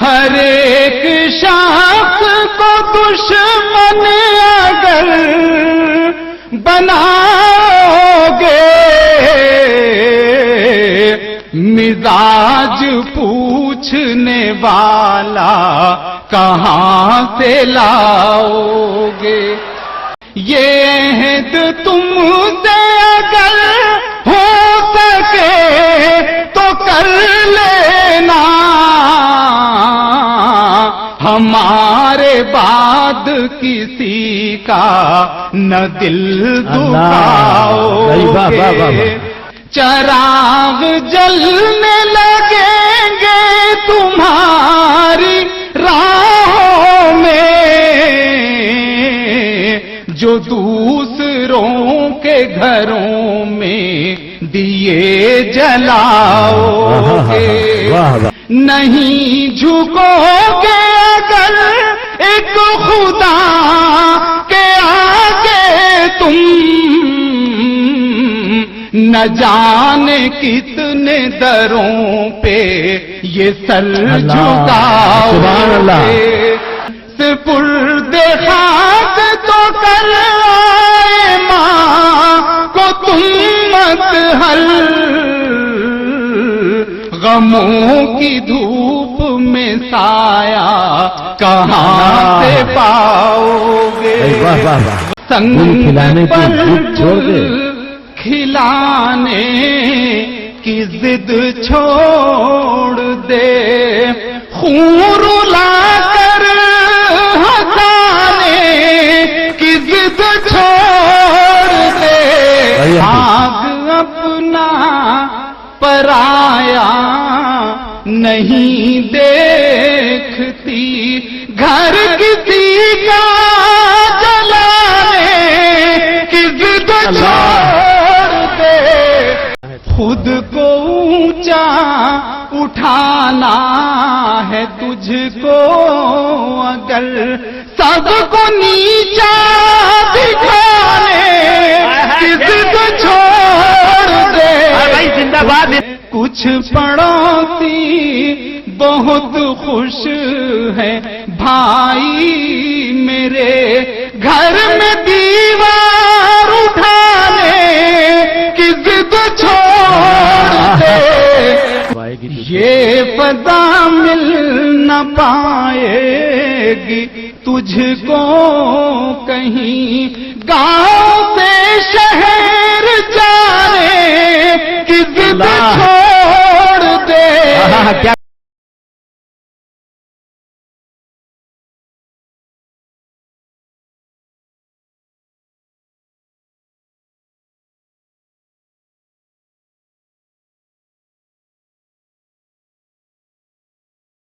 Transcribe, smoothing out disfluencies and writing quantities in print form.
ہر ایک شخص کو دشمن اگر بناؤ گے، مزاج پوچھنے والا کہاں سے لاؤ گے؟ یہ عہد تم سے اگر ہو سکے تو کر لینا، ہمارے بعد کسی کا نہ دل دکھاؤ گے، چراغ جلنے لگیں گے تمہاری راہوں میں، جو دوسروں کے گھروں میں دیے جلاؤ گے، نہیں جھکو گے اگر ایک خدا کے آگے تم، نہ جانے کتنے دروں پہ یہ سر جھکاؤ گے، سپرد خاک تو کر آئے ماں کو تم مت ہل، غموں کی دھوپ میں سایہ کہاں سے پاؤ گے، سنگ پر گل کھلانے کی ضد چھوڑ دے، خون رلا کر ہنسانے کی ضد چھوڑ دے، آگ اپنا پرایا نہیں دیکھتی، گھر کسی کا جلانے کی ضد چھوڑ دے، خود کو اونچا اٹھانا ہے تجھ کو اگر سب کو نیچا دکھانے کی ضد چھوڑ دے، کچھ پڑوسی بہت خوش ہے بھائی میرے، گھر میں دیوار اٹھانے کی ضد چھوڑ دے، یہ فضا مل نہ پائے گی تجھ کو کہیں، گاؤں سے شہر جانے کی ضد چھوڑ دے،